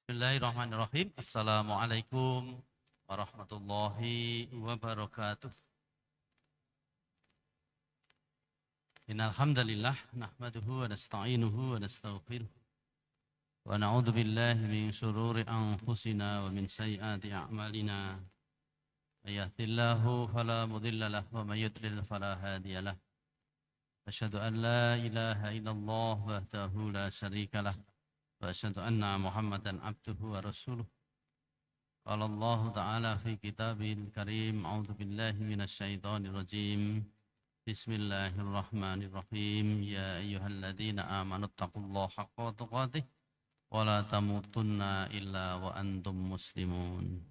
Bismillahirrahmanirrahim. Assalamualaikum warahmatullahi wabarakatuh. Innal hamdalillah nahmaduhu wa nasta'inuhu wa nastaghfiruh wa na'udzu billahi min shururi anfusina wa min sayyiati a'malina. May yahdihillahu fala mudilla lahu wa may yudlil fala hadiya lahu. Asyhadu an la ilaha illallah wahdahu la syarika lahu wa asyhadu anna Muhammadan abduhu wa rasuluh. Qala Allah Ta'ala fi kitabil karim, a'udzu billahi minasy syaithanir rajim. Bismillahirrahmanirrahim. Ya ayyuhalladzina amanu taqullaha haqqa tuqatih wa la tamutunna illa wa antum muslimun.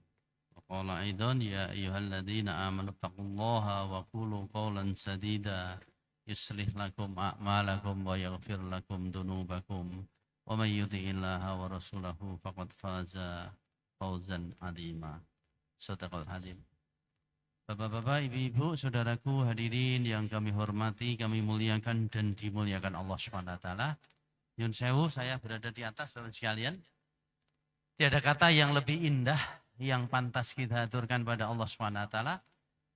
Wa qala aidan ya ayyuhalladzina amanu taqullaha wa qulu qawlan sadida yuslih lakum a'malakum wa yaghfir lakum dunubakum. Wa may yuti'illaha wa rasulahu faqad faza fawzan 'azima. Shadaqal halim. Bapak-bapak, ibu-ibu, saudaraku hadirin yang kami hormati, kami muliakan dan dimuliakan Allah Subhanahu wa taala. Nyun sewu, saya berada di atas Bapak sekalian. Tiada kata yang lebih indah yang pantas kita aturkan pada Allah Subhanahu wa taala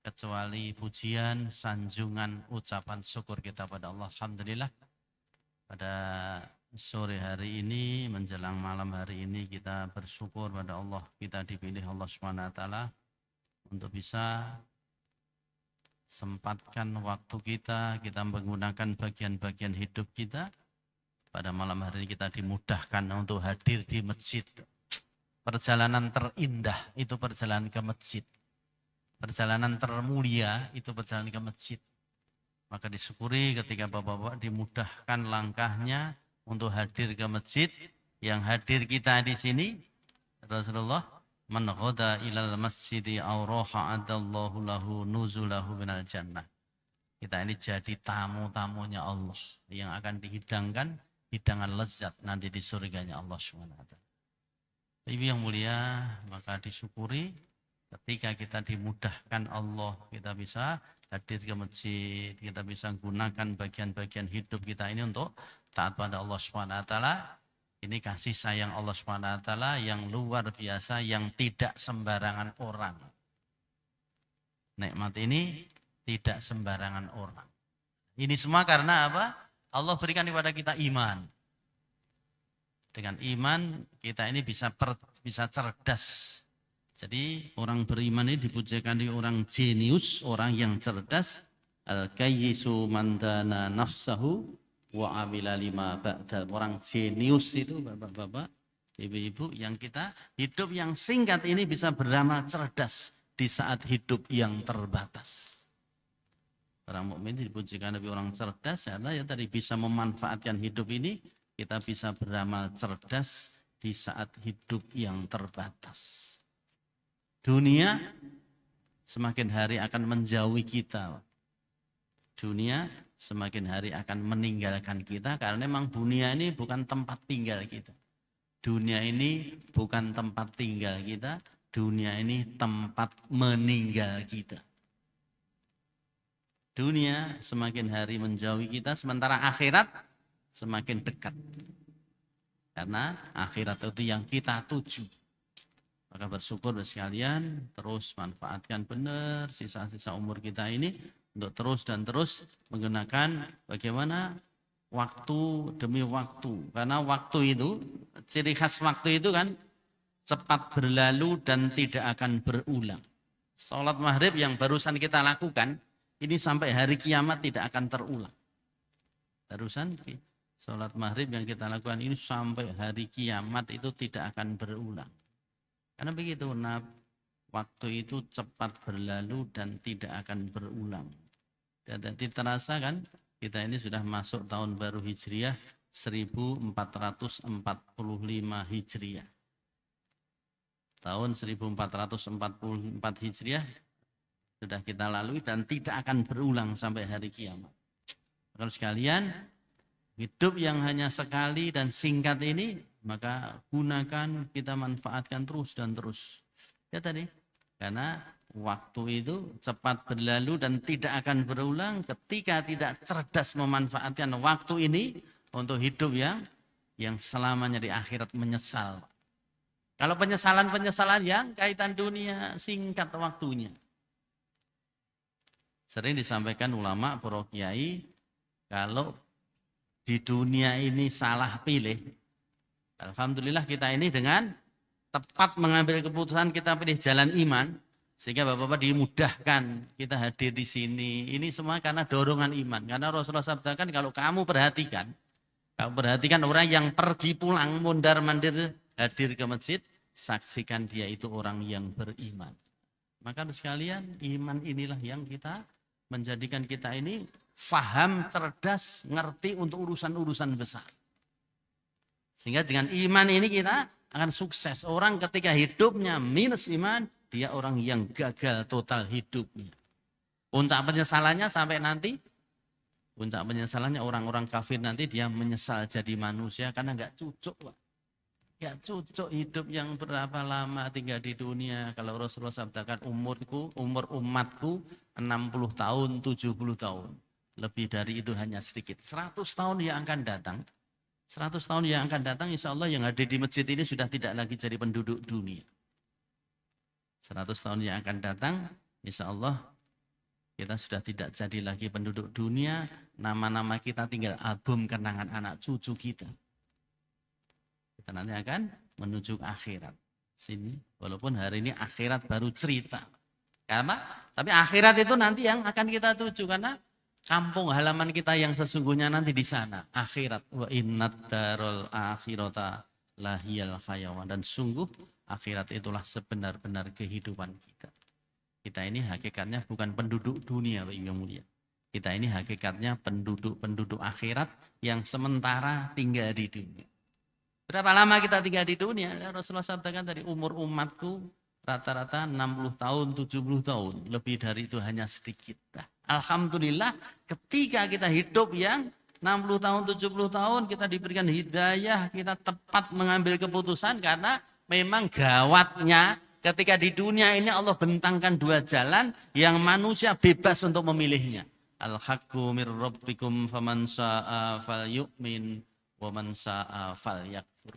kecuali pujian, sanjungan, ucapan syukur kita pada Allah. Alhamdulillah. Pada sore hari ini menjelang malam hari ini kita bersyukur pada Allah, kita dipilih Allah Subhanahu wa taala untuk bisa sempatkan waktu kita menggunakan bagian-bagian hidup kita. Pada malam hari ini kita dimudahkan untuk hadir di masjid. Perjalanan terindah itu perjalanan ke masjid. Perjalanan termulia itu perjalanan ke masjid. Maka disyukuri ketika bapak-bapak dimudahkan langkahnya untuk hadir ke masjid. Yang hadir kita di sini Rasulullah, man ghada ilal masjidi aw raha adallahu lahu nuzulahu minal jannah. Kita ini jadi tamu-tamunya Allah yang akan dihidangkan hidangan lezat nanti di surganya Allah SWT. Ibu yang mulia, maka disyukuri ketika kita dimudahkan Allah, kita bisa hadir ke masjid, kita bisa gunakan bagian-bagian hidup kita ini untuk taat pada Allah SWT. Ini kasih sayang Allah SWT yang luar biasa, yang tidak sembarangan orang. Nikmat ini tidak sembarangan orang. Ini semua karena apa? Allah berikan kepada kita iman. Dengan iman kita ini bisa cerdas. Jadi orang beriman ini dipujikan di orang jenius, orang yang cerdas. Al-kayyisu mandana nafsahu wa amila lima ba'dal. Orang jenius itu bapak-bapak, ibu-ibu, yang kita hidup yang singkat ini bisa beramal cerdas di saat hidup yang terbatas. Orang mukmin dipujikan lebih orang cerdas adalah yang tadi bisa memanfaatkan hidup ini, kita bisa beramal cerdas di saat hidup yang terbatas. Dunia semakin hari akan menjauhi kita. Dunia semakin hari akan meninggalkan kita karena memang dunia ini bukan tempat tinggal kita. Dunia ini bukan tempat tinggal kita, dunia ini tempat meninggal kita. Dunia semakin hari menjauhi kita, sementara akhirat semakin dekat. Karena akhirat itu yang kita tuju. Maka bersyukur sekalian, terus manfaatkan benar sisa-sisa umur kita ini untuk terus dan terus menggunakan bagaimana waktu demi waktu. Karena waktu itu, ciri khas waktu itu kan cepat berlalu dan tidak akan berulang. Sholat maghrib yang barusan kita lakukan, ini sampai hari kiamat tidak akan terulang. Barusan sholat maghrib yang kita lakukan ini sampai hari kiamat itu tidak akan berulang. Karena begitu, waktu itu cepat berlalu dan tidak akan berulang. Dan terasa kan, kita ini sudah masuk tahun baru Hijriah 1445 Hijriah. Tahun 1444 Hijriah sudah kita lalui dan tidak akan berulang sampai hari kiamat. Kalau sekalian, hidup yang hanya sekali dan singkat ini, maka gunakan, kita manfaatkan terus dan terus. Ya tadi, karena waktu itu cepat berlalu dan tidak akan berulang ketika tidak cerdas memanfaatkan waktu ini untuk hidup yang yang selamanya di akhirat menyesal. Kalau penyesalan-penyesalan yang kaitan dunia singkat waktunya. Sering disampaikan ulama, para kiai, kalau di dunia ini salah pilih, alhamdulillah kita ini dengan tepat mengambil keputusan kita pilih jalan iman, sehingga bapak-bapak dimudahkan kita hadir di sini. Ini semua karena dorongan iman. Karena Rasulullah sabdakan kalau kamu perhatikan orang yang pergi pulang mondar-mandir hadir ke masjid, saksikan dia itu orang yang beriman. Maka sekalian, iman inilah yang kita menjadikan kita ini faham, cerdas, ngerti untuk urusan-urusan besar. Sehingga dengan iman ini kita akan sukses. Orang ketika hidupnya minus iman, dia orang yang gagal total hidupnya. Puncak penyesalannya sampai nanti, puncak penyesalannya orang-orang kafir nanti dia menyesal jadi manusia karena nggak cocok, Pak. Nggak cocok hidup yang berapa lama tinggal di dunia. Kalau Rasulullah sabdakan umur umatku 60 tahun, 70 tahun. Lebih dari itu hanya sedikit. 100 tahun yang akan datang. 100 tahun yang akan datang, insya Allah yang hadir di masjid ini sudah tidak lagi jadi penduduk dunia. 100 tahun yang akan datang, insya Allah kita sudah tidak jadi lagi penduduk dunia. Nama-nama kita tinggal album kenangan anak cucu kita. Kita nanti akan menuju akhirat. Sini, walaupun hari ini akhirat baru cerita. Karena, tapi akhirat itu nanti yang akan kita tuju karena kampung halaman kita yang sesungguhnya nanti di sana. Akhirat. Wa innad darul akhirata lahiyal hayawan. Dan sungguh akhirat itulah sebenar-benar kehidupan kita. Kita ini hakikatnya bukan penduduk dunia, Pak yang mulia. Kita ini hakikatnya penduduk akhirat yang sementara tinggal di dunia. Berapa lama kita tinggal di dunia? Rasulullah sabdakan tadi umur umatku rata-rata 60 tahun, 70 tahun. Lebih dari itu hanya sedikit. Nah, alhamdulillah ketika kita hidup yang 60 tahun, 70 tahun kita diberikan hidayah, kita tepat mengambil keputusan karena memang gawatnya ketika di dunia ini Allah bentangkan dua jalan yang manusia bebas untuk memilihnya. Al-haqqu mir rabbikum faman sa'a falyu'min wa man sa'a falyakfur.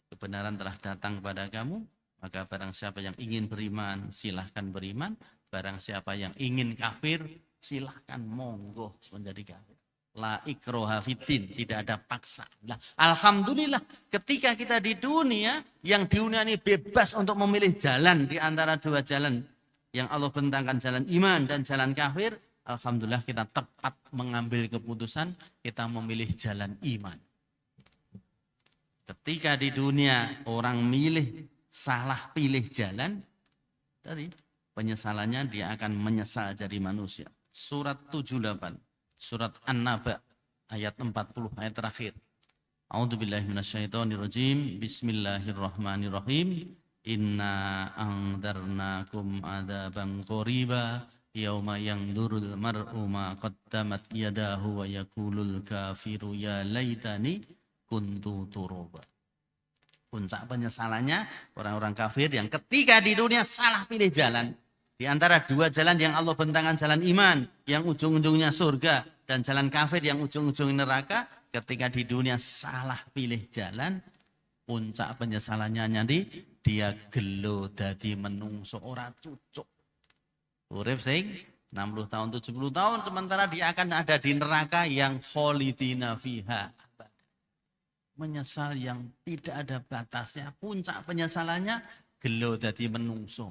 Kebenaran telah datang kepada kamu, maka barang siapa yang ingin beriman, silahkan beriman. Barang siapa yang ingin kafir, silahkan monggo menjadi kafir. La ikroha fiddin, tidak ada paksa. Nah, alhamdulillah ketika kita di dunia, yang di dunia ini bebas untuk memilih jalan di antara dua jalan yang Allah bentangkan, jalan iman dan jalan kafir. Alhamdulillah kita tepat mengambil keputusan, kita memilih jalan iman. Ketika di dunia orang salah pilih jalan, tadi penyesalannya dia akan menyesal jadi manusia. Surat 78, surat An-Naba, ayat 40, ayat terakhir. A'udzubillahi minasyaitonirrajim. Bismillahirrahmanirrahim. Inna angdarnakum adzaban qariba yauma yangdurul mar'u ma qaddamat yadahu wa yaqulul kafiru ya laitani kuntu turaba. Puncak penyesalannya orang-orang kafir yang ketika di dunia salah pilih jalan. Di antara dua jalan yang Allah bentangkan, jalan iman yang ujung-ujungnya surga dan jalan kafir yang ujung-ujungnya neraka. Ketika di dunia salah pilih jalan, puncak penyesalannya nanti dia gelo dadi menungso ora cucuk. Urip sing 60 tahun 70 tahun sementara dia akan ada di neraka yang kholidina fiha. Menyesal yang tidak ada batasnya. Puncak penyesalannya gelo dadi menungso.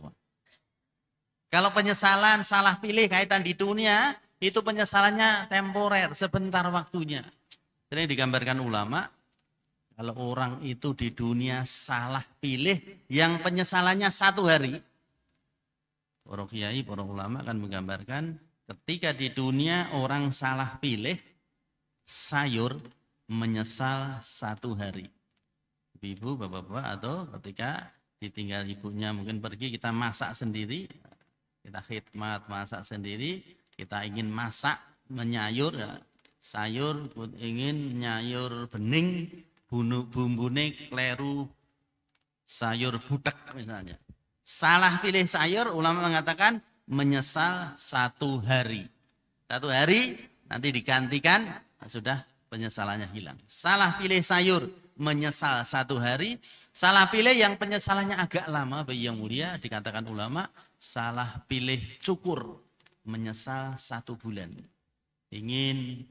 Kalau penyesalan salah pilih kaitan di dunia, itu penyesalannya temporer, sebentar waktunya. Sering digambarkan ulama, kalau orang itu di dunia salah pilih, yang penyesalannya 1 hari. Para kiai, para ulama akan menggambarkan, ketika di dunia orang salah pilih, sayur menyesal 1 hari. Ibu, bapak-bapak, atau ketika ditinggal ibunya mungkin pergi, kita masak sendiri, kita khidmat masak sendiri, kita ingin masak menyayur ya, sayur ingin nyayur bening, bumbune kleru sayur butek misalnya. Salah pilih sayur, ulama mengatakan menyesal 1 hari. 1 hari nanti digantikan sudah penyesalannya hilang. Salah pilih sayur, menyesal 1 hari. Salah pilih yang penyesalannya agak lama, bayi yang mulia, dikatakan ulama, salah pilih cukur, menyesal 1 bulan. Ingin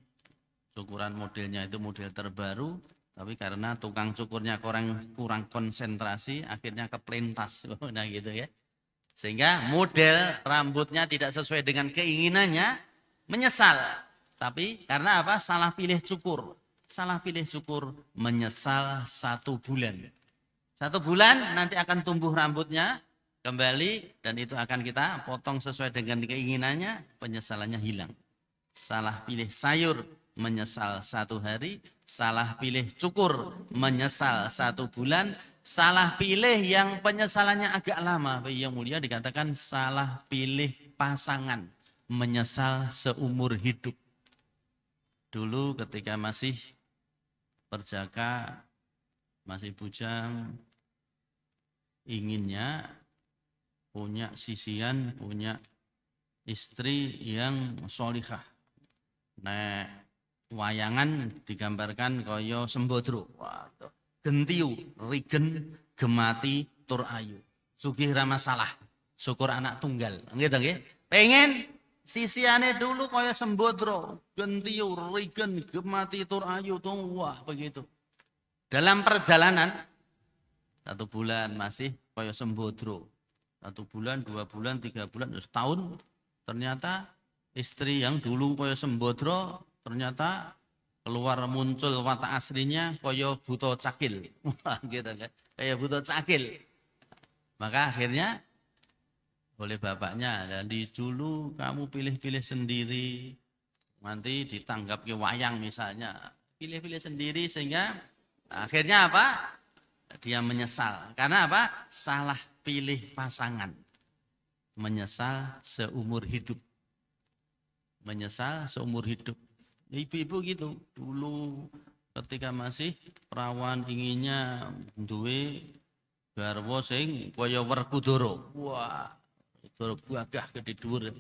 cukuran modelnya itu model terbaru, tapi karena tukang cukurnya kurang konsentrasi, akhirnya keplintas. Nah gitu ya. Sehingga model rambutnya tidak sesuai dengan keinginannya, menyesal. Tapi karena apa? Salah pilih cukur. Salah pilih cukur, menyesal 1 bulan. 1 bulan nanti akan tumbuh rambutnya kembali, dan itu akan kita potong sesuai dengan keinginannya, penyesalannya hilang. Salah pilih sayur, menyesal 1 hari. Salah pilih cukur, menyesal 1 bulan. Salah pilih yang penyesalannya agak lama, bayi yang mulia, dikatakan salah pilih pasangan, menyesal seumur hidup. Dulu ketika masih perjaka, masih bujang, inginnya punya sisian, punya istri yang sholihah. Nek wayangan digambarkan kaya Sembodro. Waduh. Gentiu, rigen, gemati, tur ayu. Sugih ra masalah. Syukur anak tunggal. Gitu nggih. Pengen sisiane dulu kaya Sembodro, gentiu, rigen, gemati, tur ayu, tuh wah begitu. Dalam perjalanan 1 bulan masih kaya Sembodro. 1 bulan, 2 bulan, 3 bulan, setahun, ternyata istri yang dulu kaya Sembodro ternyata keluar muncul watak aslinya kaya buta cakil. Gitu kan. Kayak buta cakil. Maka akhirnya oleh bapaknya, dan dulu kamu pilih-pilih sendiri, nanti ditanggap ke wayang misalnya. Pilih-pilih sendiri sehingga akhirnya apa? Dia menyesal. Karena apa? Salah pilih pasangan. Menyesal seumur hidup. Menyesal seumur hidup. Ibu-ibu gitu, dulu ketika masih perawan inginnya duwe garwa sing kaya Werkudara. Wah, Werkudara gagah gede dhuwur.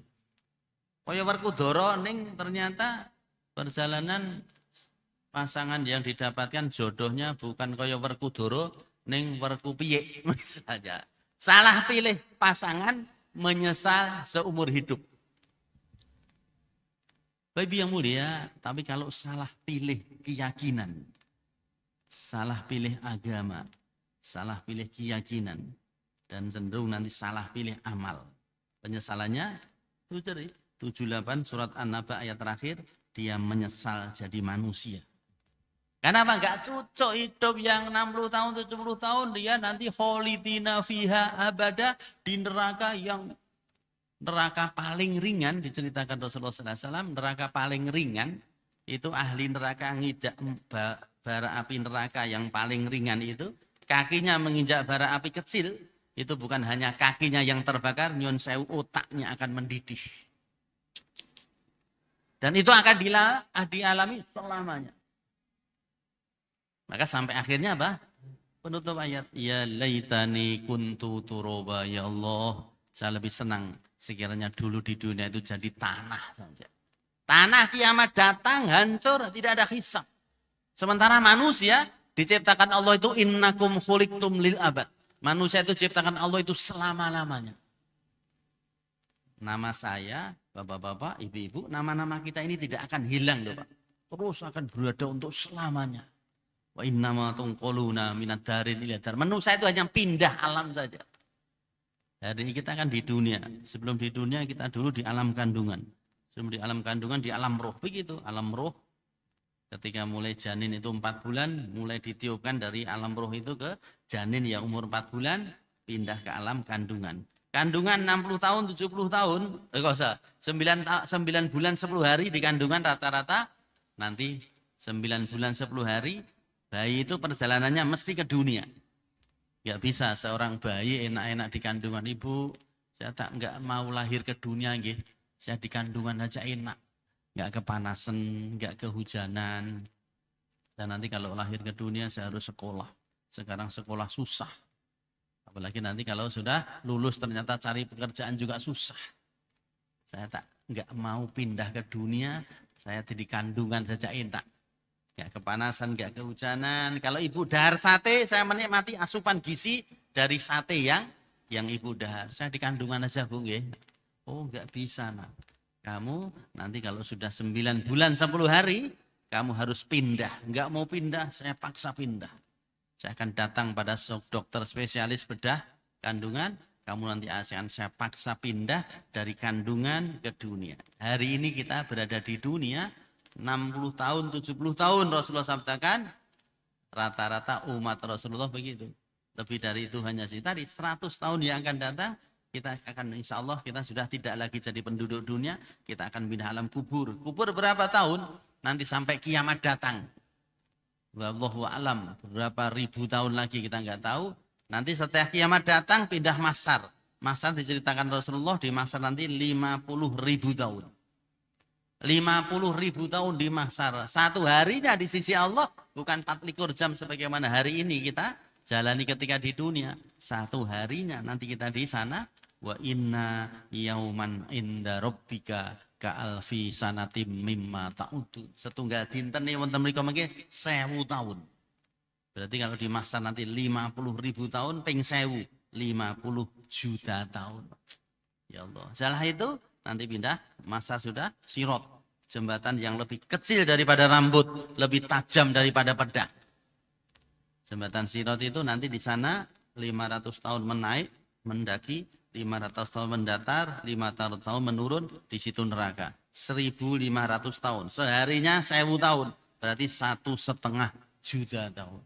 Kaya Werkudara ning ternyata perjalanan pasangan yang didapatkan jodohnya bukan kaya Werkudara ning Werkupiyik misalnya. Salah pilih pasangan, menyesal seumur hidup. Baby yang mulia, tapi kalau salah pilih keyakinan, salah pilih agama, salah pilih keyakinan, dan cenderung nanti salah pilih amal, penyesalannya 78 surat An-Naba ayat terakhir, dia menyesal jadi manusia. Kenapa enggak cocok hidup yang 60 tahun, 70 tahun, dia nanti kholidina fiha abada, di neraka yang neraka paling ringan, diceritakan Rasulullah SAW, neraka paling ringan, itu ahli neraka nginjak bara api neraka yang paling ringan itu, kakinya menginjak bara api kecil, itu bukan hanya kakinya yang terbakar, nyun sewu otaknya akan mendidih. Dan itu akan dialami selamanya. Maka sampai akhirnya apa? Penutup ayat, ya laitani kuntu turoba, ya Allah, saya lebih senang sekiranya dulu di dunia itu jadi tanah saja. Tanah kiamat datang, hancur, tidak ada hisab. Sementara manusia diciptakan Allah itu innakum khuliqtum lil abad. Manusia itu diciptakan Allah itu selama-lamanya. Nama saya, bapak-bapak, ibu-ibu, nama-nama kita ini tidak akan hilang loh Pak. Terus akan berada untuk selamanya. Wa innama tunquluna minad darin ila dar. Manusia itu hanya pindah alam saja. Hari ini kita kan di dunia. Sebelum di dunia kita dulu di alam kandungan. Sebelum di alam kandungan di alam roh. Begitu alam roh. Ketika mulai janin itu 4 bulan. Mulai ditiupkan dari alam roh itu ke janin yang umur 4 bulan. Pindah ke alam kandungan. Kandungan 60 tahun, 70 tahun. 9 bulan 10 hari di kandungan rata-rata. Nanti 9 bulan 10 hari. Bayi itu perjalanannya mesti ke dunia. Gak bisa seorang bayi enak-enak di kandungan ibu. Saya nggak mau lahir ke dunia, nggih. Saya di kandungan aja enak. Nggak kepanasan, nggak kehujanan. Dan nanti kalau lahir ke dunia saya harus sekolah. Sekarang sekolah susah. Apalagi nanti kalau sudah lulus ternyata cari pekerjaan juga susah. Saya nggak mau pindah ke dunia. Saya di kandungan saja enak. nggak kepanasan, nggak kehujanan. Kalau ibu dahar sate, saya menikmati asupan gizi dari sate yang ibu dahar. Saya di kandungan aja, Bu, nggih. Oh, nggak bisa, Nak. Kamu nanti kalau sudah 9 bulan 10 hari, kamu harus pindah. Nggak mau pindah, saya paksa pindah. Saya akan datang pada dokter spesialis bedah kandungan. Kamu nanti akan saya paksa pindah dari kandungan ke dunia. Hari ini kita berada di dunia 60 tahun, 70 tahun Rasulullah sabdakan. Rata-rata umat Rasulullah begitu. Lebih dari itu hanya sih. Tadi 100 tahun yang akan datang, kita akan insya Allah kita sudah tidak lagi jadi penduduk dunia. Kita akan pindah alam kubur. Kubur berapa tahun? Nanti sampai kiamat datang. Wallahu a'lam, berapa ribu tahun lagi kita nggak tahu. Nanti setelah kiamat datang pindah masar. Masar diceritakan Rasulullah di masar nanti 50.000 tahun. 50.000 tahun di masar. Satu harinya di sisi Allah bukan 24 jam sebagaimana hari ini kita jalani ketika di dunia. Satu harinya nanti kita di sana. Wa inna yauman inda rabbika ka'alfi sanatim mimma ta'udu. Setunggal dinten nih wonten mriku mengke 1000 tahun. Berarti kalau di masa nanti 50.000 tahun ping 1000, 50 juta tahun. Ya Allah. Setelah itu nanti pindah masa sudah sirot, jembatan yang lebih kecil daripada rambut, lebih tajam daripada pedang. Jembatan sirot itu nanti di sana 500 tahun menaik, mendaki, 500 tahun mendatar, 500 tahun menurun, di situ neraka. 1.500 tahun, seharinya 1000 tahun, berarti 1,5 juta tahun.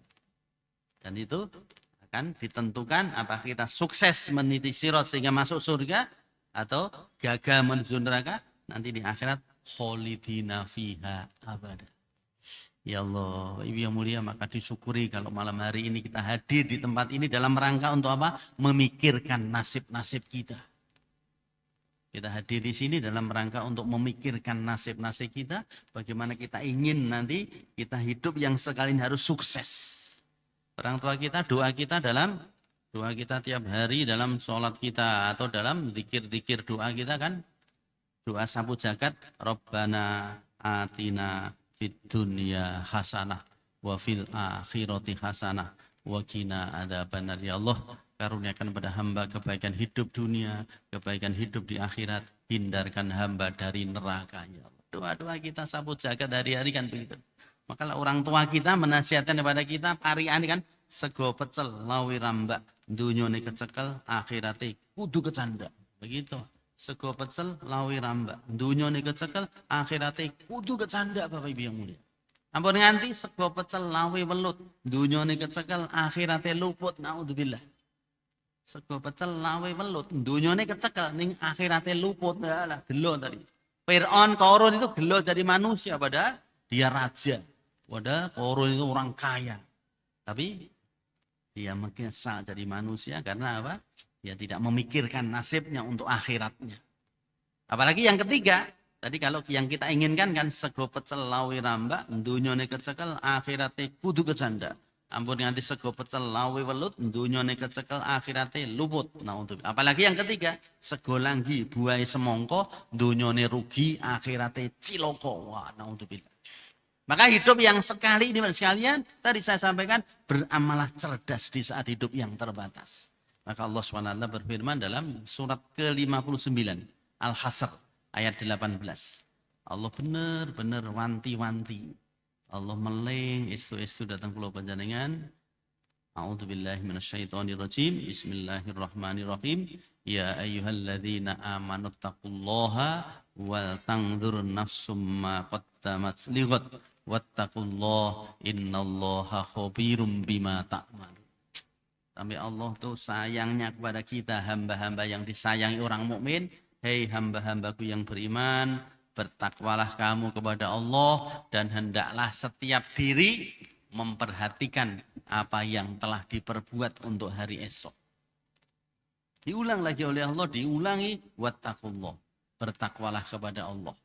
Dan itu akan ditentukan apakah kita sukses meniti sirot sehingga masuk surga atau gagal menuju neraka. Nanti di akhirat kholidina fiha abada. Ya Allah, Ibu yang mulia, maka disyukuri kalau malam hari ini kita hadir di tempat ini dalam rangka untuk apa? Memikirkan nasib-nasib kita. Kita hadir di sini dalam rangka untuk memikirkan nasib-nasib kita. Bagaimana kita ingin nanti kita hidup yang sekali harus sukses. Orang tua kita, doa kita tiap hari dalam sholat kita atau dalam zikir-zikir doa kita kan doa sapu jagat, Rabbana atina fid dunya hasanah wa fil akhirati hasanah wa qina adzabannar. Ya Allah, karuniakan pada hamba kebaikan hidup dunia, kebaikan hidup di akhirat, hindarkan hamba dari neraka. Ya Allah. Doa-doa kita sapu jagat hari-hari kan begitu. Maka orang tua kita menasihatkan kepada kita, pariane kan sego pecel lawi rambak, dunyane kecekel, akhirate kudu kecanda. Begitu. Sego pecel lawi rambak, dunyane kecekel, akhirate kudu kecanda, Bapak Ibu yang mulia. Ampun nganti sego pecel lawi welut, dunyane kecekel, akhirate luput, naudzubillah. Sego pecel lawi welut, dunyane kecekel, ning akhirate luput. Alah, gelo tadi. Fir'aun, Qarun itu gelo jadi manusia padahal dia raja. Padahal Qarun itu orang kaya. Tapi dia menyesal jadi manusia karena apa? Dia tidak memikirkan nasibnya untuk akhiratnya. Apalagi yang ketiga, tadi kalau yang kita inginkan kan sego pecel lawi rambak, dunyane kecekel, akhirate kudu kecanda. Ampun nganti sego pecel lawi welut, dunyane kecekel, akhirate luput. Nah, untuk apalagi yang ketiga, sego langgi buai semongko, dunyane rugi, akhirate ciloko. Wah, naudzubillah. Maka hidup yang sekali ini sekalian, tadi saya sampaikan, beramalah cerdas di saat hidup yang terbatas. Maka Allah SWT berfirman dalam surat ke-59, Al-Hasr, ayat 18. Allah benar-benar wanti-wanti. Allah meling, istu-istu datang pulau panjenengan. A'udzubillahi minasyaitonirrajim. Bismillahirrahmanirrahim. Ya ayyuhalladzina amanu taqullaha wal tanzur nafsum ma qaddamat lighad. Wattaqullah innallaha khabirum bima ta'malun. Sampai Allah tuh sayangnya kepada kita, hamba-hamba yang disayangi orang mukmin. Hei hamba-hambaku yang beriman, bertakwalah kamu kepada Allah dan hendaklah setiap diri memperhatikan apa yang telah diperbuat untuk hari esok. Diulang lagi oleh Allah, diulangi, wattaqullah, bertakwalah kepada Allah.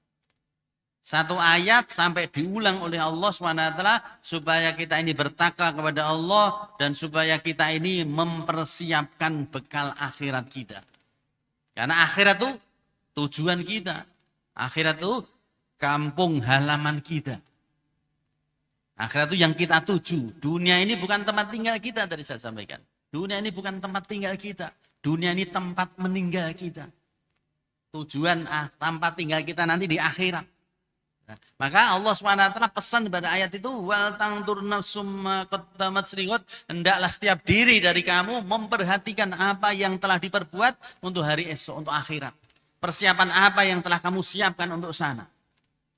Satu ayat sampai diulang oleh Allah SWT supaya kita ini bertakwa kepada Allah dan supaya kita ini mempersiapkan bekal akhirat kita. Karena akhirat itu tujuan kita. Akhirat itu kampung halaman kita. Akhirat itu yang kita tuju. Dunia ini bukan tempat tinggal kita, tadi saya sampaikan. Dunia ini bukan tempat tinggal kita. Dunia ini tempat meninggal kita. Tujuan tempat tinggal kita nanti di akhirat. Nah, maka Allah SWT pesan pada ayat itu, wal tangtur nafsum ma qaddamat sriqat, hendaklah setiap diri dari kamu memperhatikan apa yang telah diperbuat untuk hari esok, untuk akhirat. Persiapan apa yang telah kamu siapkan untuk sana.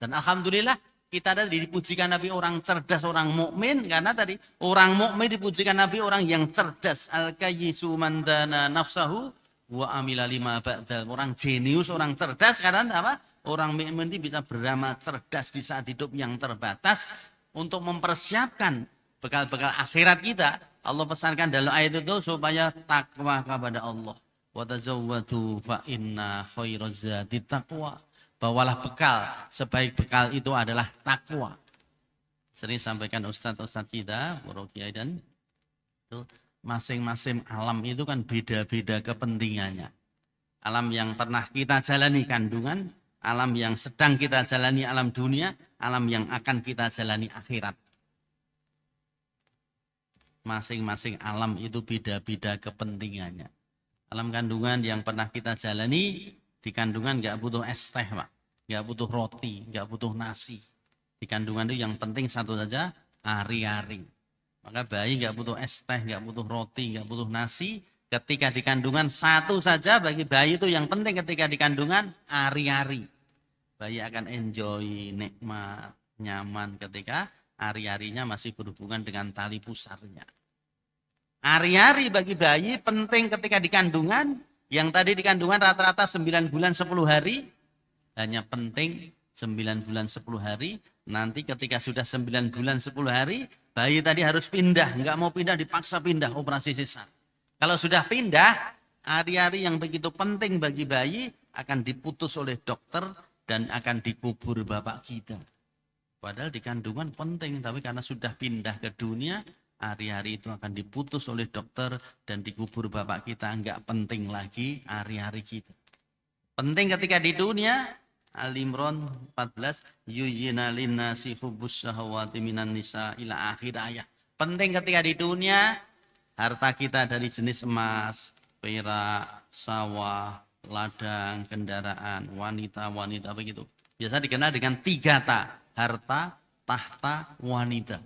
Dan alhamdulillah kita tadi dipujikan Nabi orang cerdas, orang mukmin, karena tadi orang mukmin dipujikan Nabi orang yang cerdas. Al-kayyisu man dana nafsahu wa amila lima ba'dal. Orang jenius, orang cerdas karena apa? Orang mukmin itu bisa beramal cerdas di saat hidup yang terbatas untuk mempersiapkan bekal-bekal akhirat kita. Allah pesankan dalam ayat itu supaya takwa kepada Allah. Wa tazawwadu fa inna khairaz zadi taqwa. Bawalah bekal, sebaik bekal itu adalah takwa. Sering sampaikan ustadz-ustadz kita, para kiai, dan itu masing-masing alam itu kan beda-beda kepentingannya. Alam yang pernah kita jalani kandungan, alam yang sedang kita jalani alam dunia, alam yang akan kita jalani akhirat. Masing-masing alam itu beda-beda kepentingannya. Alam kandungan yang pernah kita jalani, di kandungan nggak butuh es teh, Pak. Nggak butuh roti, nggak butuh nasi. Di kandungan itu yang penting satu saja, ari-ari. Maka bayi nggak butuh es teh, nggak butuh roti, nggak butuh nasi. Ketika di kandungan satu saja bagi bayi itu yang penting ketika di kandungan ari-ari. Bayi akan enjoy, nikmat, nyaman ketika ari-arinya masih berhubungan dengan tali pusarnya. Ari-ari bagi bayi penting ketika di kandungan. Yang tadi di kandungan rata-rata 9 bulan 10 hari, hanya penting 9 bulan 10 hari, nanti ketika sudah 9 bulan 10 hari, bayi tadi harus pindah, nggak mau pindah dipaksa pindah, operasi sesar. Kalau sudah pindah, hari-hari yang begitu penting bagi bayi akan diputus oleh dokter dan akan dikubur bapak kita. Padahal di kandungan penting, tapi karena sudah pindah ke dunia, hari-hari itu akan diputus oleh dokter dan dikubur bapak kita. Enggak penting lagi hari-hari kita. Penting ketika di dunia, Al-Imran 14, yuyyina linnasi hubbus syahawati minan nisa ila akhir ayat. Penting ketika di dunia, harta kita dari jenis emas, perak, sawah, ladang, kendaraan, wanita-wanita begitu. Biasa dikenal dengan 3 ta, harta, tahta, wanita.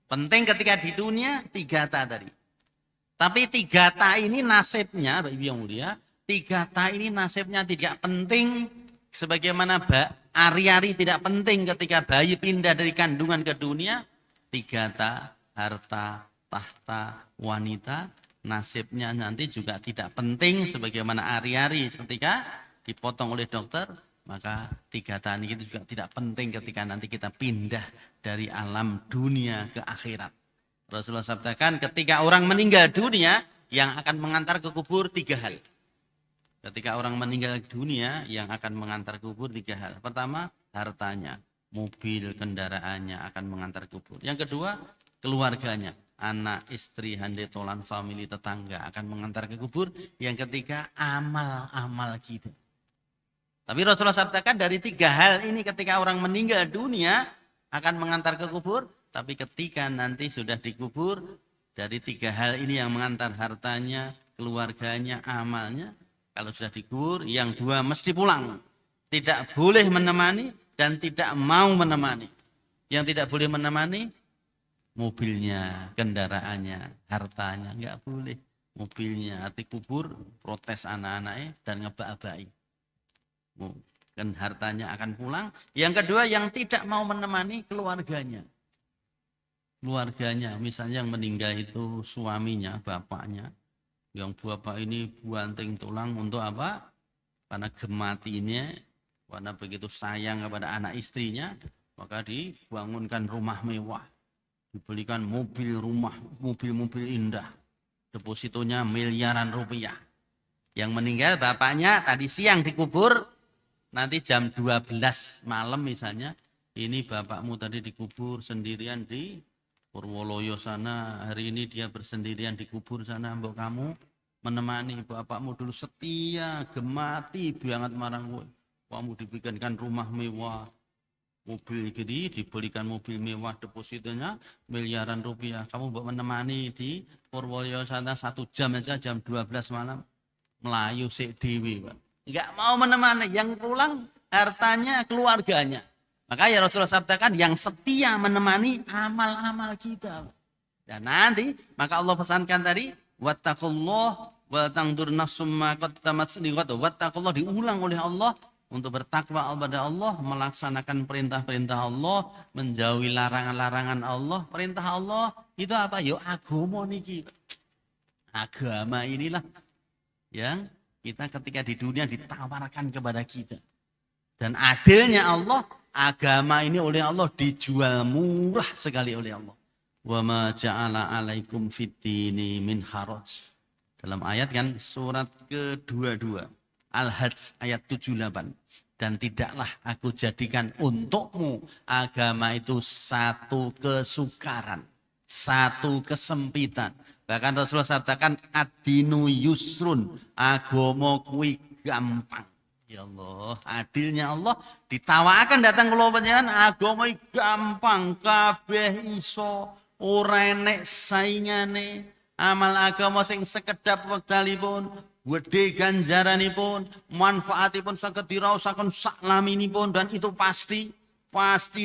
Penting ketika di dunia 3 ta tadi. Tapi 3 ta ini nasibnya, Bapak Ibu yang mulia, 3 ta ini nasibnya tidak penting sebagaimana ari-ari tidak penting ketika bayi pindah dari kandungan ke dunia. 3 ta, harta, tahta, wanita, nasibnya nanti juga tidak penting sebagaimana ari-ari ketika dipotong oleh dokter. Maka 3 ta ini juga tidak penting ketika nanti kita pindah dari alam dunia ke akhirat. Rasulullah sabdakan ketika orang meninggal dunia, yang akan mengantar ke kubur 3 hal. Ketika orang meninggal dunia, yang akan mengantar ke kubur 3 hal. Pertama, hartanya, mobil, kendaraannya akan mengantar ke kubur. Yang kedua, keluarganya, anak, istri, handetolan, famili, tetangga akan mengantar ke kubur. Yang ketiga, amal-amal kita. Tapi Rasulullah sabdakan dari 3 hal ini ketika orang meninggal dunia akan mengantar ke kubur. Tapi ketika nanti sudah dikubur, dari 3 hal ini yang mengantar hartanya, keluarganya, amalnya. Kalau sudah dikubur, yang 2 mesti pulang. Tidak boleh menemani dan tidak mau menemani. Yang tidak boleh menemani, mobilnya, kendaraannya, hartanya. Enggak boleh. Mobilnya, arti kubur, protes anak-anaknya dan ngebak-baik. Dan hartanya akan pulang. Yang kedua yang tidak mau menemani keluarganya. Keluarganya, misalnya yang meninggal itu suaminya, bapaknya. Yang bapak ini banting tulang untuk apa? Karena gematinya, karena begitu sayang kepada anak istrinya, maka dibangunkan rumah mewah. Dibelikan mobil rumah, mobil-mobil indah. Depositonya miliaran rupiah. Yang meninggal bapaknya tadi siang dikubur. Nanti jam 12 malam misalnya, ini bapakmu tadi dikubur sendirian di Purwoloyo sana, hari ini dia bersendirian dikubur sana, mbok kamu menemani bapakmu dulu setia, gemati banget marang kowe. Kamu dibikinkan rumah mewah, mobil gini, dibelikan mobil mewah, depositonya miliaran rupiah. Kamu buat menemani di Purworejo sana 1 jam aja, jam 12 malam. Melayu sik dewi, Pak. Enggak mau menemani, yang pulang hartanya keluarganya. Maka ya Rasulullah sabdakan yang setia menemani amal-amal kita. Dan nanti, maka Allah pesankan tadi, wattaqullah wa tangdur nafsum ma qaddamat lighad. Wattaqullah diulang oleh Allah untuk bertakwa kepada Allah, melaksanakan perintah-perintah Allah, menjauhi larangan-larangan Allah. Perintah Allah itu apa? Yo agama niki. Agama inilah yang kita ketika di dunia ditawarkan kepada kita. Dan adilnya Allah, agama ini oleh Allah dijual murah sekali oleh Allah. Wa ma ja'ala 'alaikum fid-dini min haraj. Dalam ayat kan surat ke-22 Al-Hajj ayat 78. Dan tidaklah aku jadikan untukmu agama itu satu kesukaran, satu kesempitan. Bahkan Rasulullah sabdakan ad-dinu yusrun, agama kuwi gampang. Ya Allah, adilnya Allah ditawakan datang kula panjenengan agama gampang, kabeh iso, ora enek saingane. Amal agama sing sekedap wektalipun, gede ganjaranipun, manfaatipun saged diraosaken saklaminipun dan itu pasti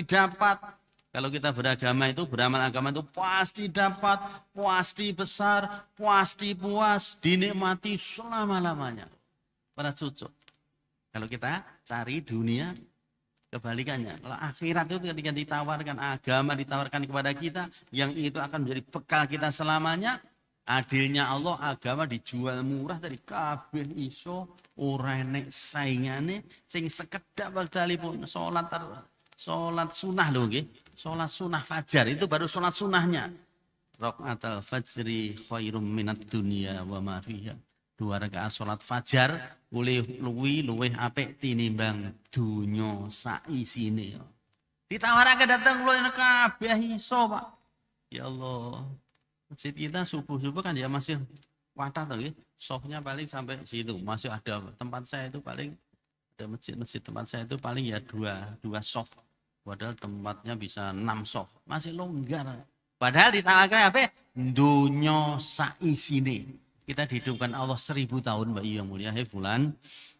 dapat. Kalau kita beragama itu, beramal agama itu pasti dapat, pasti besar, pasti puas, dinikmati selama-lamanya. Para cucu. Kalau kita cari dunia, kebalikannya. Kalau akhirat itu ketika ditawarkan agama, ditawarkan kepada kita, yang itu akan menjadi bekal kita selamanya. Adilnya Allah, agama dijual murah dari kabeh iso, ora enek saingane, sing sekedap wektalipun salat sunah lho nggih. Salat sunah fajar itu baru salat sunahnya. Rakaatul fajri khairum minad dunya wa ma fiha. 2 rakaat salat fajar luwih apik tinimbang donya sak isine. Ditawarake datang kula kabeh iso, Pak. Ya Allah. Masjid kita subuh-subuh kan ya masih watah tuh, softnya paling sampai situ, masih ada. Tempat saya itu paling ada masjid tempat saya itu paling ya dua soft. Padahal tempatnya bisa 6 soft, masih longgar. Padahal ditawarkan apa? Dunya saisine. Kita dihidupkan Allah 1000 tahun, Mbak yang mulia. Hei Fulan,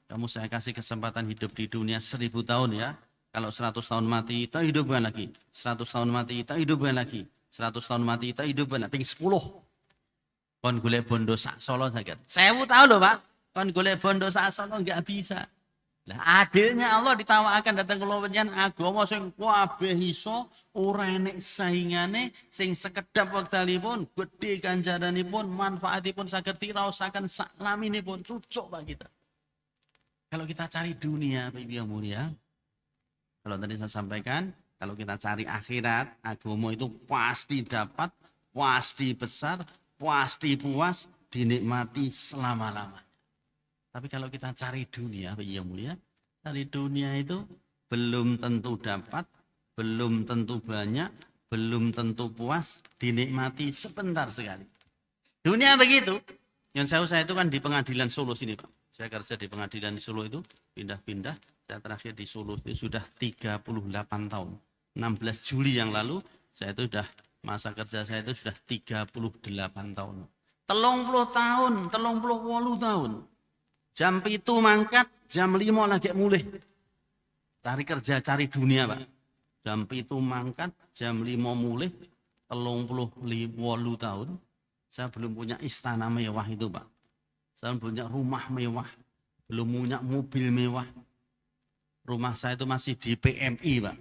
kamu saya kasih kesempatan hidup di dunia 1000 tahun ya. Kalau 100 tahun mati, tak hidupkan lagi. 100 tahun mati, tak hidupkan lagi. 100 tahun mati, tak hidupkan lagi. 10. Kon golek bondo sak Solo sakit. 1000 tahun loh Pak. Kon golek bondo sak Solo enggak bisa. Lah adilnya Allah ditawakan datang ke panjenengan agama sing kabeh iso, ora enek saingane, sing sekedap wektalipun, gedhe ganjaranipun, manfaatipun saged diraosaken saklaminipun, cucuk Pak kita. Kalau kita cari dunia, Bapak yang mulia, kalau tadi saya sampaikan, kalau kita cari akhirat, agama itu pasti dapat, pasti besar, pasti puas, dinikmati selama-lamanya. Tapi kalau kita cari dunia, yang mulia, cari dunia itu belum tentu dapat, belum tentu banyak, belum tentu puas, dinikmati sebentar sekali. Dunia begitu. Yang saya itu kan di pengadilan Solo sini Pak. Saya kerja di pengadilan di Solo itu, pindah-pindah. Saya terakhir di Solo itu sudah 38 tahun. 16 Juli yang lalu, saya itu sudah, masa kerja saya itu sudah 38 tahun. 30 tahun, 38 tahun. Jam 7 mangkat, jam 5 lagi mulai. Cari kerja, cari dunia Pak. Jam 7 mangkat, jam 5 mulai, 38 tahun. Saya belum punya istana mewah itu Pak. Saya belum punya rumah mewah. Belum punya mobil mewah. Rumah saya itu masih di PMI Pak.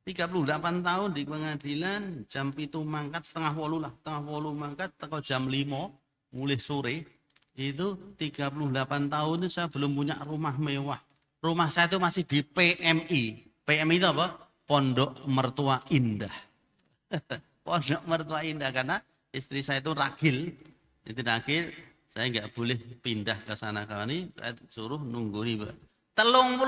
38 tahun di pengadilan, jam 7 mangkat, setengah 8 lah. Setengah 8 mangkat, teko jam 5, mulai sore. Itu 38 tahun itu saya belum punya rumah mewah. Rumah saya itu masih di PMI. PMI itu apa? Pondok Mertua Indah. Pondok Mertua Indah karena istri saya itu ragil. Itu ragil, saya nggak boleh pindah ke sana kali. Saya suruh nunggu nih, Pak. 38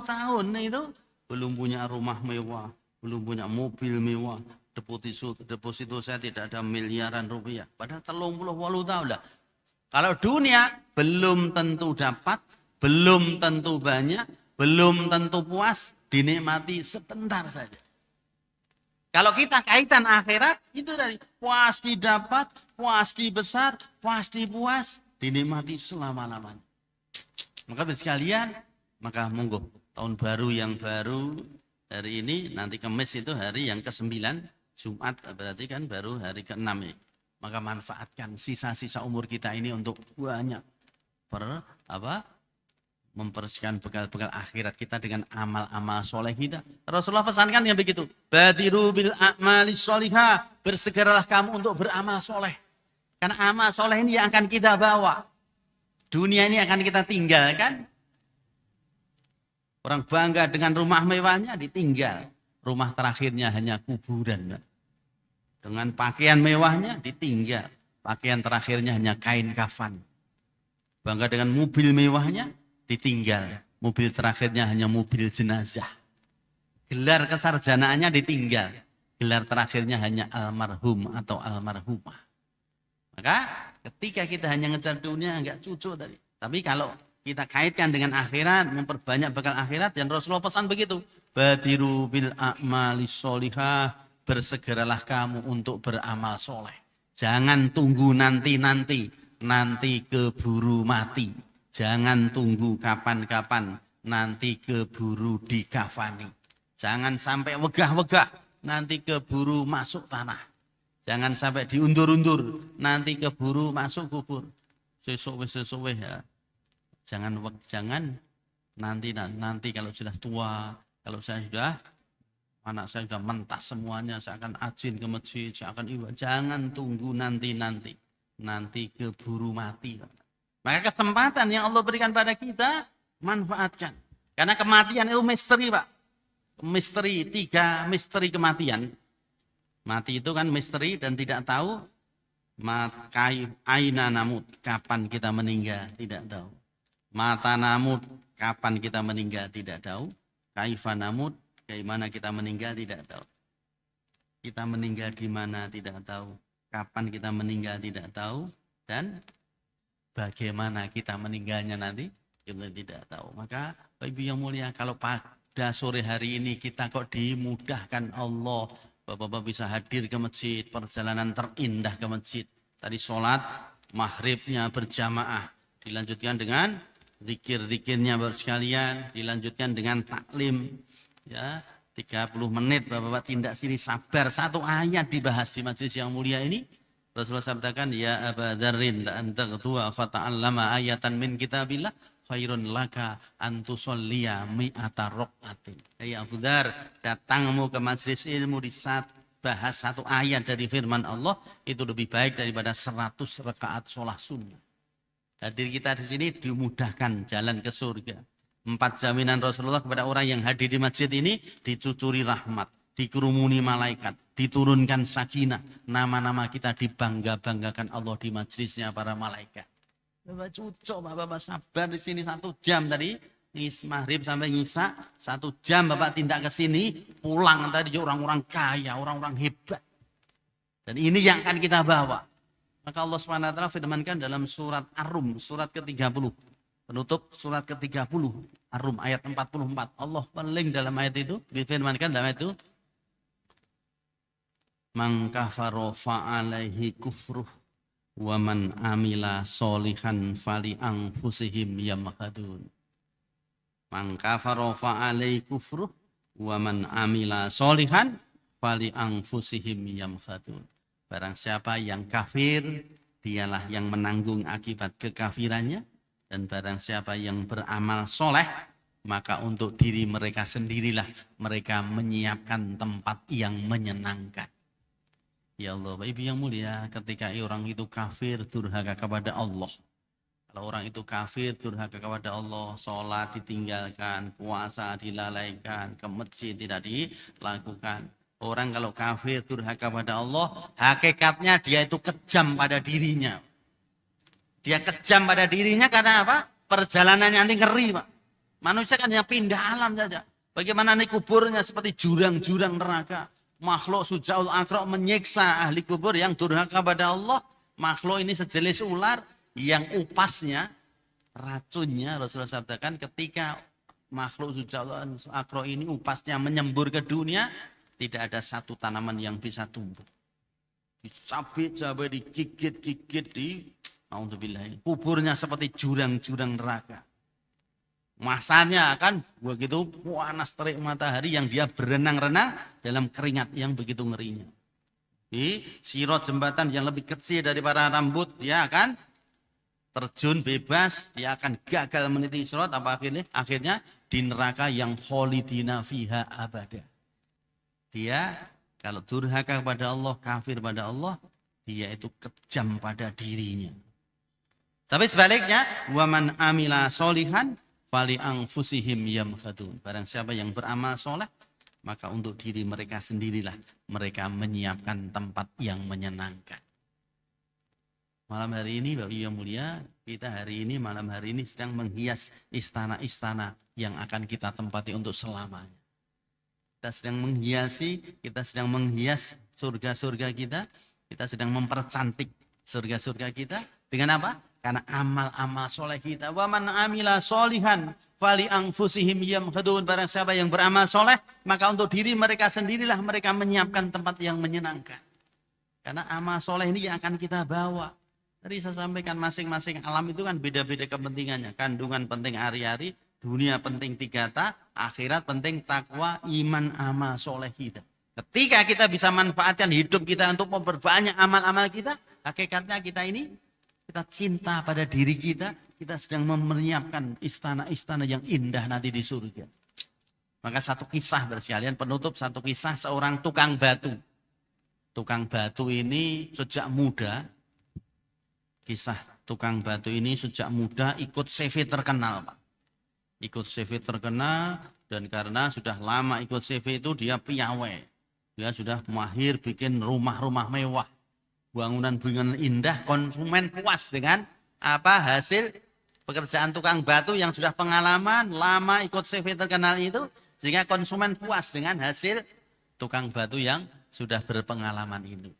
tahun itu belum punya rumah mewah, belum punya mobil mewah. Deposito saya tidak ada miliaran rupiah. Padahal 38 tahun lah. Kalau dunia belum tentu dapat, belum tentu banyak, belum tentu puas, dinikmati sebentar saja. Kalau kita kaitan akhirat, itu dari pasti dapat, pasti besar, pasti puas, dinikmati selama-lamanya. Maka sekalian, maka monggo tahun baru yang baru hari ini, nanti Kamis itu hari yang ke-9, Jumat berarti kan baru hari ke-6 ya. Maka manfaatkan sisa-sisa umur kita ini untuk banyak mempersihkan bekal-bekal akhirat kita dengan amal-amal soleh kita. Rasulullah pesankan yang begitu. Badiru bil a'malis solihah. Bersegeralah kamu untuk beramal soleh. Karena amal soleh ini yang akan kita bawa. Dunia ini akan kita tinggalkan. Orang bangga dengan rumah mewahnya ditinggal. Rumah terakhirnya hanya kuburan. Dengan pakaian mewahnya ditinggal. Pakaian terakhirnya hanya kain kafan. Bangga dengan mobil mewahnya ditinggal. Mobil terakhirnya hanya mobil jenazah. Gelar kesarjanaannya ditinggal. Gelar terakhirnya hanya almarhum atau almarhumah. Maka ketika kita hanya ngejar dunia enggak cucu tadi. Tapi kalau kita kaitkan dengan akhirat, memperbanyak bekal akhirat, dan Rasulullah pesan begitu. Badiru bil a'malis solihah. Bersegeralah kamu untuk beramal soleh. Jangan tunggu nanti keburu mati. Jangan tunggu kapan-kapan, nanti keburu dikafani. Jangan sampai wegah-wegah, nanti keburu masuk tanah. Jangan sampai diundur-undur, nanti keburu masuk kubur. Sesuk ya. Jangan nanti kalau sudah tua, kalau anak saya sudah mentas semuanya, saya akan ajin ke masjid, saya akan ibadah. Jangan tunggu nanti keburu mati. Maka kesempatan yang Allah berikan pada kita, manfaatkan. Karena kematian itu misteri, Pak. Misteri, 3 misteri kematian. Mati itu kan misteri dan tidak tahu. Aina namut, kapan kita meninggal, tidak tahu. Mata namut, kapan kita meninggal, tidak tahu. Kaifa namut, bagaimana kita meninggal, tidak tahu. Kita meninggal di mana, tidak tahu. Kapan kita meninggal, tidak tahu. Dan bagaimana kita meninggalnya nanti, kita tidak tahu. Maka Ibu yang mulia, kalau pada sore hari ini kita kok dimudahkan Allah, Bapak-bapak bisa hadir ke masjid, perjalanan terindah ke masjid. Tadi sholat, maghribnya berjamaah. Dilanjutkan dengan zikir-zikirnya bersekalian, dilanjutkan dengan taklim. Ya, 30 menit Bapak-bapak tindak sini sabar. 1 ayat dibahas di majlis yang mulia ini. Rasulullah sabdakan, ya Aba Dzarrin la anta ghduwa fata'allama ayatan min kitabillah khairun laka antusolliya mi'ata raqatin. Ya Abu Dzar, datangmu ke majlis ilmu di saat bahas 1 ayat dari firman Allah itu lebih baik daripada 100 rakaat sholat sunnah. Hadir kita di sini dimudahkan jalan ke surga. 4 jaminan Rasulullah kepada orang yang hadir di masjid ini, dicucuri rahmat, dikerumuni malaikat, diturunkan sakinah, nama-nama kita dibangga-banggakan Allah di majlisnya para malaikat. Bapak cucuk, Bapak sabar di sini 1 jam tadi, maghrib sampai ngisa, 1 jam Bapak tindak ke sini, pulang tadi orang-orang kaya, orang-orang hebat. Dan ini yang akan kita bawa. Maka Allah SWT firmankan dalam surat Ar-Rum, surat ke-30. Penutup surat ke-30, Ar-Rum ayat 44. Allah paling dalam ayat itu, difirmankan dalam ayat itu, man kafara fa'alaihi kufruh wa man amila solihan fali anfusihim yamhadun. Man kafara fa'alaihi kufruh wa man amila solihan fali anfusihim yamhadun. Barang siapa yang kafir, dialah yang menanggung akibat kekafirannya. Dan barang siapa yang beramal soleh, maka untuk diri mereka sendirilah mereka menyiapkan tempat yang menyenangkan. Ya Allah, Bapak Ibu yang mulia, ketika orang itu kafir, durhaka kepada Allah. Kalau orang itu kafir, durhaka kepada Allah, sholat ditinggalkan, puasa dilalaikan, ke masjid tidak dilakukan. Orang kalau kafir, durhaka kepada Allah, hakikatnya dia itu kejam pada dirinya. Dia kejam pada dirinya karena apa? Perjalanannya nanti ngeri, Pak. Manusia kan hanya pindah alam saja. Bagaimana nih kuburnya seperti jurang-jurang neraka. Makhluk sujaul akra menyiksa ahli kubur yang durhaka kepada Allah. Makhluk ini sejenis ular yang upasnya, racunnya Rasulullah sabdakan ketika makhluk sujalan akro ini upasnya menyembur ke dunia, tidak ada satu tanaman yang bisa tumbuh. Dicabik-cabik, digigit-gigit, Alhamdulillah. Kuburnya seperti jurang-jurang neraka. Masanya kan begitu panas terik matahari yang dia berenang-renang dalam keringat yang begitu ngerinya. Di sirot jembatan yang lebih kecil daripada rambut, dia akan terjun bebas, dia akan gagal meniti sirot, apa akhirnya di neraka yang kholidina fiha abada. Dia kalau durhaka kepada Allah, kafir pada Allah, dia itu kejam pada dirinya. Tapi sebaliknya, waman amila solihan fali anfusihim yamhadun. Barang siapa yang beramal soleh, maka untuk diri mereka sendirilah mereka menyiapkan tempat yang menyenangkan. Malam hari ini Bapak Ibu yang mulia, kita hari ini malam hari ini sedang menghias istana-istana yang akan kita tempati untuk selamanya. Kita sedang menghias surga-surga kita sedang mempercantik surga-surga kita dengan apa? Karena amal-amal soleh kita. Wa man amila solihan fali anfusihim yamhadun. Barang siapa yang beramal soleh, maka untuk diri mereka sendirilah mereka menyiapkan tempat yang menyenangkan. Karena amal soleh ini yang akan kita bawa. Tadi saya sampaikan masing-masing alam itu kan beda-beda kepentingannya. Kandungan penting hari-hari, dunia penting 3 akhirat penting takwa, iman, amal soleh kita. Ketika kita bisa manfaatkan hidup kita untuk memperbanyak amal-amal kita, hakikatnya kita cinta pada diri kita sedang menyiapkan istana-istana yang indah nanti di surga. Maka satu kisah bersekalian, penutup satu kisah seorang tukang batu. Tukang batu ini sejak muda, kisah tukang batu ini sejak muda ikut CV terkenal, Pak. Ikut CV terkenal dan karena sudah lama ikut CV itu dia piawai. Dia sudah mahir bikin rumah-rumah mewah. Bangunan-bangunan indah, konsumen puas dengan hasil pekerjaan tukang batu yang sudah pengalaman lama ikut CV terkenal itu, sehingga konsumen puas dengan hasil tukang batu yang sudah berpengalaman ini.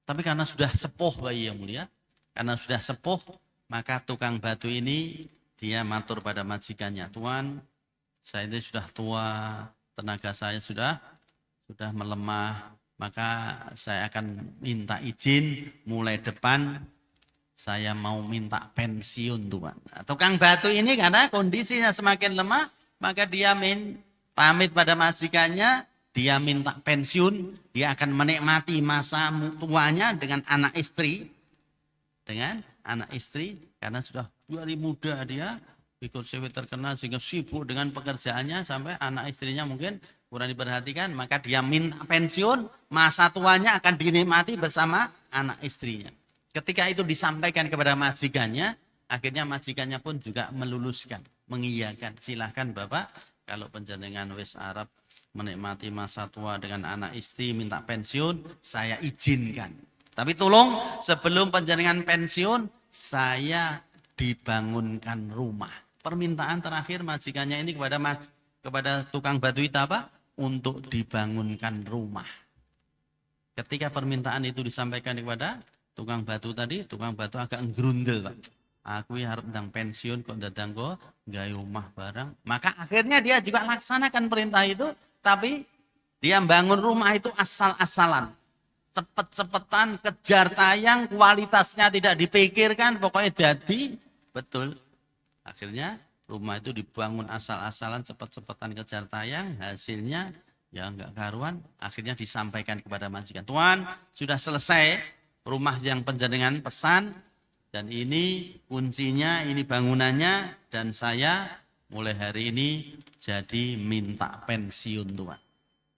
Tapi karena sudah sepuh Bapak yang mulia, karena sudah sepuh, maka tukang batu ini dia matur pada majikannya, Tuan, saya ini sudah tua, tenaga saya sudah melemah, maka saya akan minta izin mulai depan saya mau minta pensiun Tuhan. Nah, tukang batu ini karena kondisinya semakin lemah, maka dia pamit pada majikannya, dia minta pensiun, dia akan menikmati masa tuanya dengan anak istri. Karena sudah dari muda dia ikut CV terkenal sehingga sibuk dengan pekerjaannya sampai anak istrinya mungkin kurang diperhatikan, maka dia minta pensiun, masa tuanya akan dinikmati bersama anak istrinya. Ketika itu disampaikan kepada majikannya, akhirnya majikannya pun juga meluluskan, mengiyakan. Silahkan Bapak, kalau panjenengan wis Arab menikmati masa tua dengan anak istri, minta pensiun, saya izinkan. Tapi tolong sebelum panjenengan pensiun, saya dibangunkan rumah. Permintaan terakhir majikannya ini kepada tukang batu itu apa? Untuk dibangunkan rumah. Ketika permintaan itu disampaikan kepada tukang batu tadi, tukang batu agak ngerundel, Pak. Aku harap ndang pensiun kok datang kok gawe rumah barang. Maka akhirnya dia juga laksanakan perintah itu, tapi dia bangun rumah itu asal-asalan. Cepet-cepetan, kejar tayang, kualitasnya tidak dipikirkan, pokoknya jadi betul. Akhirnya rumah itu dibangun asal-asalan, cepet-cepetan kejar tayang, hasilnya ya enggak karuan, akhirnya disampaikan kepada majikan. Tuan, sudah selesai rumah yang panjenengan pesan, dan ini kuncinya, ini bangunannya, dan saya mulai hari ini jadi minta pensiun Tuan.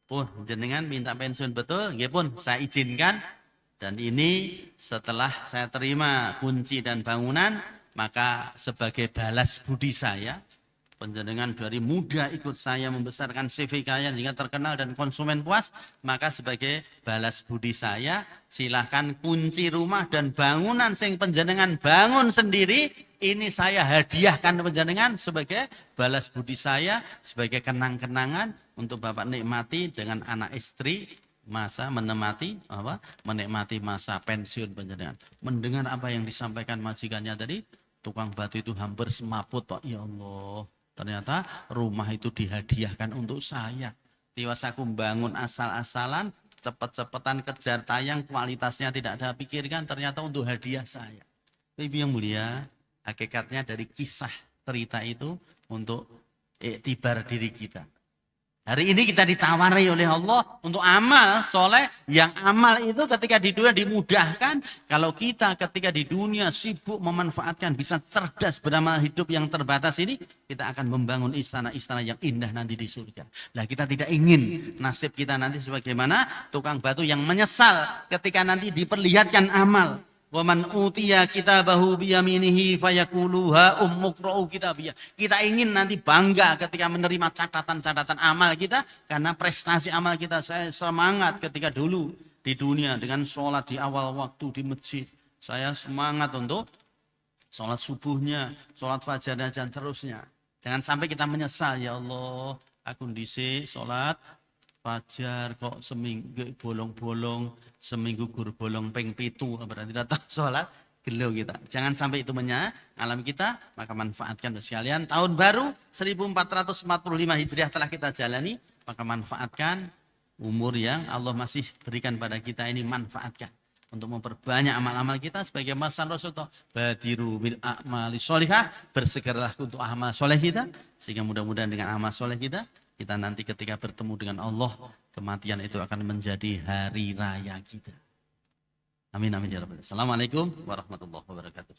Pun jenengan minta pensiun betul, nggih pun saya izinkan, dan ini setelah saya terima kunci dan bangunan, maka sebagai balas budi saya, panjenengan dari muda ikut saya membesarkan CV kalian hingga terkenal dan konsumen puas, maka sebagai balas budi saya, silahkan kunci rumah dan bangunan sing panjenengan bangun sendiri, ini saya hadiahkan panjenengan sebagai balas budi saya, sebagai kenang-kenangan untuk Bapak nikmati dengan anak istri, menikmati masa pensiun panjenengan. Mendengar apa yang disampaikan majikannya tadi, tukang batu itu hampir semaput, Pak. Ya Allah, Ternyata rumah itu dihadiahkan untuk saya. Tiwas aku bangun asal-asalan, cepet-cepetan kejar tayang, kualitasnya tidak ada pikirkan, ternyata untuk hadiah saya. Ibu yang mulia, hakikatnya dari kisah cerita itu untuk iktibar diri kita. Hari ini kita ditawari oleh Allah untuk amal soleh. Yang amal itu ketika di dunia dimudahkan. Kalau kita ketika di dunia sibuk memanfaatkan, bisa cerdas beramal hidup yang terbatas ini, kita akan membangun istana-istana yang indah nanti di surga. Nah, kita tidak ingin nasib kita nanti sebagaimana tukang batu yang menyesal ketika nanti diperlihatkan amal. Wa man utiya kitabahu biyaminihi fayaquluha ummuqra'u kitabiyah. Kita ingin nanti bangga ketika menerima catatan-catatan amal kita karena prestasi amal kita. Saya semangat ketika dulu di dunia dengan sholat di awal waktu di masjid. Saya semangat untuk sholat subuhnya, sholat fajar dan terusnya. Jangan sampai kita menyesal, ya Allah, aku dhisik sholat fajar kok seminggu bolong-bolong, seminggu gur bolong ping 7, berarti datang sholat gelo kita. Jangan sampai itu alam kita, maka manfaatkan sekalian. Tahun baru 1445 Hijriah telah kita jalani, maka manfaatkan umur yang Allah masih berikan pada kita ini, manfaatkan untuk memperbanyak amal-amal kita sebagai masan Rasulullah. Badiru bil a'mali sholihah, bersegeralah untuk amal soleh kita, sehingga mudah-mudahan dengan amal soleh kita nanti ketika bertemu dengan Allah, kematian itu akan menjadi hari raya kita. Amin amin ya rabbal alamin. Assalamualaikum warahmatullahi wabarakatuh.